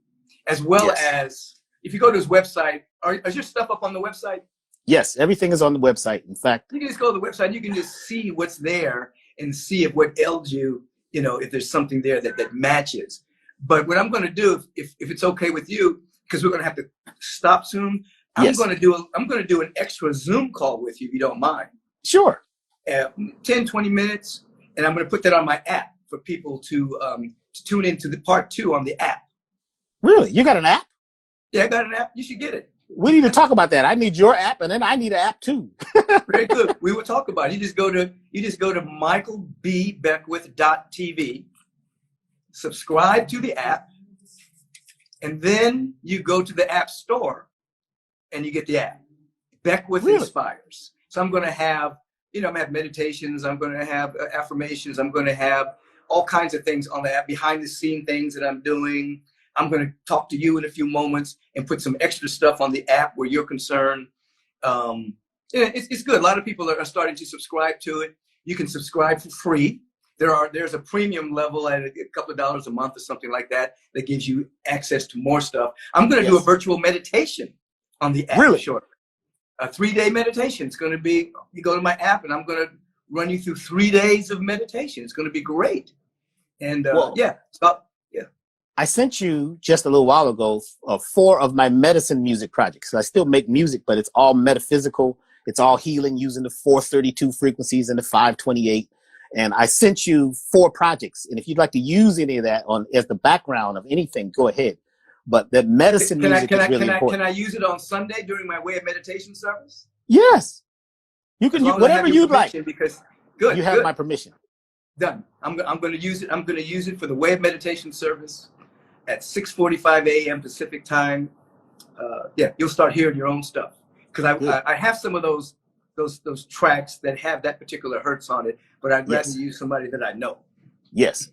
[SPEAKER 1] as well as if you go to his website. Is your stuff up on the website?
[SPEAKER 2] Yes, everything is on the website. In fact,
[SPEAKER 1] you can just go to the website. You can just see what's there and see if what ails you, if there's something there that matches. But what I'm going to do, if it's okay with you, because we're going to have to stop soon, I'm going to do an extra Zoom call with you, if you don't mind.
[SPEAKER 2] Sure.
[SPEAKER 1] 10, 20 minutes, and I'm going to put that on my app for people to tune into the part 2 on the app.
[SPEAKER 2] Really? You got an app?
[SPEAKER 1] Yeah, I got an app. You should get it.
[SPEAKER 2] We need to talk about that. I need your app, and then I need an app too.
[SPEAKER 1] Very good. We will talk about it. You just go to michaelbbeckwith.tv, subscribe to the app, and then you go to the app store and you get the app. Beckwith Inspires. So I'm going to have, I'm going to have meditations. I'm going to have affirmations. I'm going to have all kinds of things on the app, behind the scene things that I'm doing. I'm going to talk to you in a few moments and put some extra stuff on the app where you're concerned. It's good. A lot of people are starting to subscribe to it. You can subscribe for free. There's a premium level at a couple of dollars a month or something like that gives you access to more stuff. I'm going to do a virtual meditation on the app.
[SPEAKER 2] Really?
[SPEAKER 1] Short. A 3-day meditation. It's going to be, you go to my app and I'm going to run you through 3 days of meditation. It's going to be great. And
[SPEAKER 2] I sent you just a little while ago 4 of my medicine music projects. I still make music, but it's all metaphysical. It's all healing using the 432 frequencies and the 528. And I sent you 4 projects. And if you'd like to use any of that as the background of anything, go ahead. But the medicine music is really important.
[SPEAKER 1] Can I use it on Sunday during my way of meditation service?
[SPEAKER 2] Yes. You can use whatever you'd like.
[SPEAKER 1] Because
[SPEAKER 2] you have my permission.
[SPEAKER 1] Done. I'm going to use it. I'm going to use it for the way of meditation service at 6:45 a.m. Pacific time. You'll start hearing your own stuff, because I have some of those tracks that have that particular hertz on it, but I'd rather use somebody that I know.
[SPEAKER 2] Yes.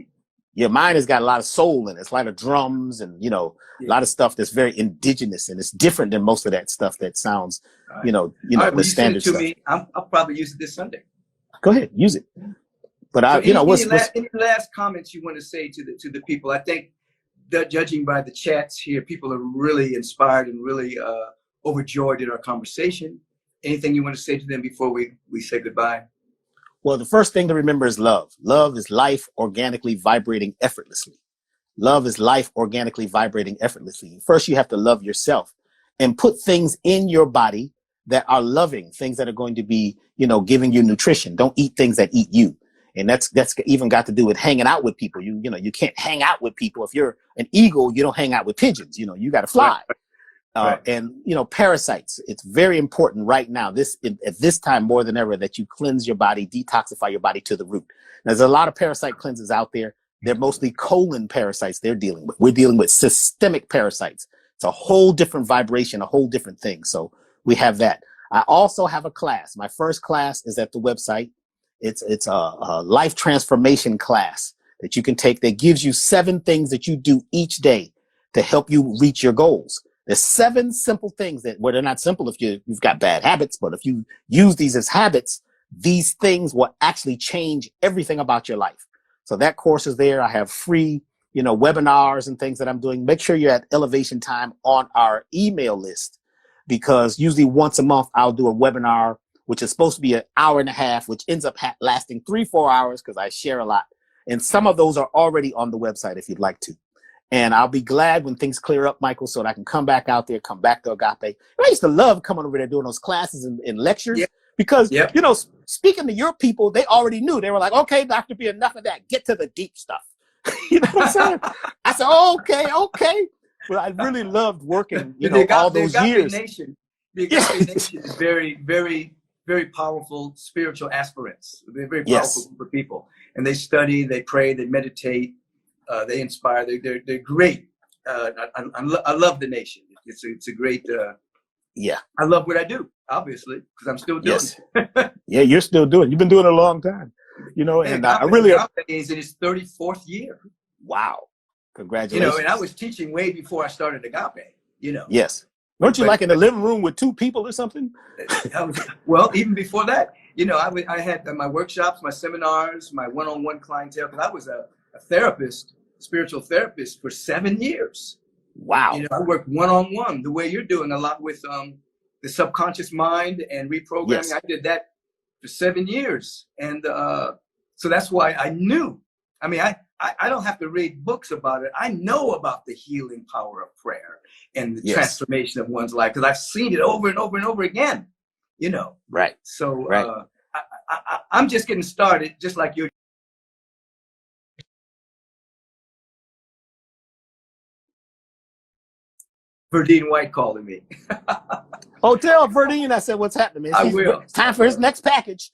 [SPEAKER 2] Yeah, mine has got a lot of soul in it. It's a lot of drums and, a lot of stuff that's very indigenous, and it's different than most of that stuff that sounds, the standard stuff.
[SPEAKER 1] I'll probably use it this Sunday.
[SPEAKER 2] Go ahead, use it. But
[SPEAKER 1] any last comments you want to say to the people? I think that judging by the chats here, people are really inspired and really overjoyed at our conversation. Anything you want to say to them before we say goodbye?
[SPEAKER 2] Well, the first thing to remember is love. Love is life organically vibrating effortlessly. Love is life organically vibrating effortlessly. First, you have to love yourself and put things in your body that are loving, things that are going to be, giving you nutrition. Don't eat things that eat you. And that's even got to do with hanging out with people. You can't hang out with people. If you're an eagle, you don't hang out with pigeons. You got to fly.
[SPEAKER 1] Right.
[SPEAKER 2] And parasites. It's very important right now. At this time more than ever, that you cleanse your body, detoxify your body to the root. There's a lot of parasite cleanses out there. They're mostly colon parasites they're dealing with. We're dealing with systemic parasites. It's a whole different vibration, a whole different thing. So we have that. I also have a class. My first class is at the website. It's a life transformation class that you can take that gives you 7 things that you do each day to help you reach your goals. There's 7 simple things they're not simple if you've got bad habits, but if you use these as habits, these things will actually change everything about your life. So that course is there. I have free, webinars and things that I'm doing. Make sure you're at Elevation Time on our email list, because usually once a month I'll do a webinar, which is supposed to be an hour and a half, which ends up lasting 3-4 hours because I share a lot. And some of those are already on the website if you'd like to. And I'll be glad when things clear up, Michael, so that I can come back out there, come back to Agape. I used to love coming over there doing those classes and lectures, Because,
[SPEAKER 1] Yep.
[SPEAKER 2] speaking to your people, they already knew. They were like, okay, Dr. B, enough of that. Get to the deep stuff. You know what I'm saying? I said, okay. But I really loved working, all those years.
[SPEAKER 1] The Agape Nation is very, very, very powerful spiritual aspirants. They're very powerful group of people. And they study, they pray, they meditate, they inspire. They're great. I love the nation. It's a great... I love what I do, obviously, because I'm still doing it.
[SPEAKER 2] Yeah, you're still doing it. You've been doing it a long time. And I really...
[SPEAKER 1] is in its 34th year.
[SPEAKER 2] Wow. Congratulations.
[SPEAKER 1] And I was teaching way before I started Agape,
[SPEAKER 2] Yes. Weren't you like in the living room with 2 people or something?
[SPEAKER 1] Well, even before that, I had my workshops, my seminars, my one-on-one clientele, because I was a therapist, spiritual therapist for 7 years.
[SPEAKER 2] Wow.
[SPEAKER 1] I worked one-on-one the way you're doing a lot with the subconscious mind and reprogramming.
[SPEAKER 2] Yes.
[SPEAKER 1] I did that for 7 years. And so that's why I knew. I mean, I don't have to read books about it. I know about the healing power of prayer and the transformation of one's life, because I've seen it over and over and over again,
[SPEAKER 2] Right.
[SPEAKER 1] So I'm just getting started, just like you're. Verdine White calling me.
[SPEAKER 2] Oh, tell Verdine I said what's happening, man.
[SPEAKER 1] I will.
[SPEAKER 2] It's time for his next package.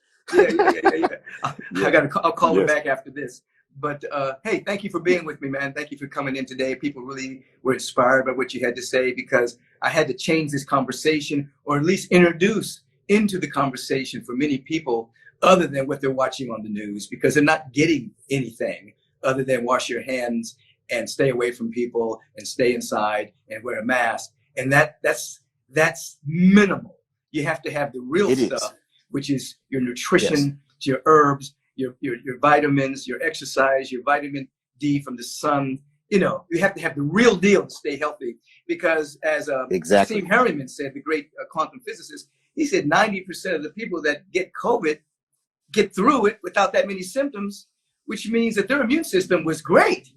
[SPEAKER 1] I'll call her back after this. But hey, thank you for being with me, man. Thank you for coming in today. People really were inspired by what you had to say, because I had to change this conversation, or at least introduce into the conversation for many people other than what they're watching on the news, because they're not getting anything other than wash your hands and stay away from people and stay inside and wear a mask. And that's minimal. You have to have the real stuff, which is your nutrition, your herbs, your vitamins, your exercise, your vitamin D from the sun. You have to have the real deal to stay healthy, because as Steve Harriman said, the great quantum physicist, he said 90% of the people that get COVID get through it without that many symptoms, which means that their immune system was great.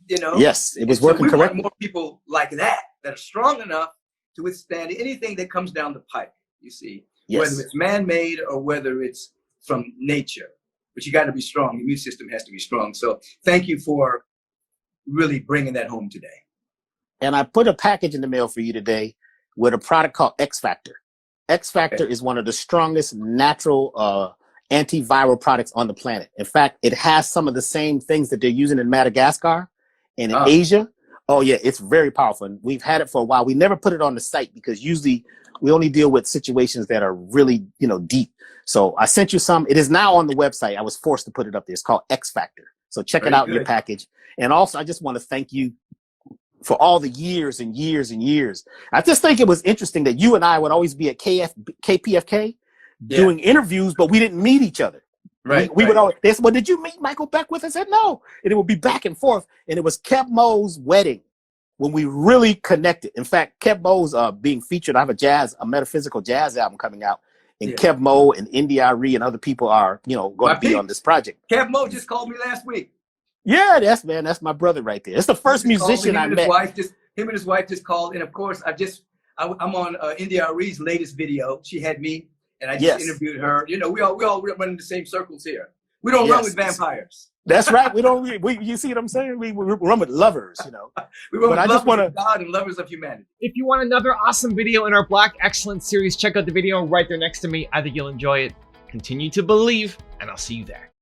[SPEAKER 2] Yes, it was working correctly.
[SPEAKER 1] We want more people like that are strong enough to withstand anything that comes down the pipe, you see, whether it's man-made or whether it's from nature. But you got to be strong. The immune system has to be strong. So thank you for really bringing that home today. And
[SPEAKER 2] I put a package in the mail for you today with a product called X Factor. X Factor is one of the strongest natural antiviral products on the planet. In fact, it has some of the same things that they're using in Madagascar and in Asia. Oh yeah, it's very powerful. And we've had it for a while. We never put it on the site because usually we only deal with situations that are really, deep. So I sent you some. It is now on the website. I was forced to put it up there. It's called X Factor. So check it out in your package. And also, I just want to thank you for all the years and years and years. I just think it was interesting that you and I would always be at KPFK doing interviews, but we didn't meet each other.
[SPEAKER 1] Right.
[SPEAKER 2] We would always, they said, well, did you meet Michael Beckwith? I said, no. And it would be back and forth. And it was Kev Mo's wedding when we really connected. In fact, Kev Mo's being featured. I have a metaphysical jazz album coming out. And Kev Mo and India.Re and other people are, going to be on this project.
[SPEAKER 1] Kev Mo just called me last week.
[SPEAKER 2] Yeah, that's my brother right there. It's the first musician I met.
[SPEAKER 1] Him and his wife just called. And of course, I'm on India.Re's latest video. She had me. And I just interviewed her. We all run in the same circles here. We don't run with vampires.
[SPEAKER 2] That's right. We don't. You see what I'm saying? We run with lovers.
[SPEAKER 1] We run with lovers of God and lovers of humanity.
[SPEAKER 3] If you want another awesome video in our Black Excellence series, check out the video right there next to me. I think you'll enjoy it. Continue to believe, and I'll see you there.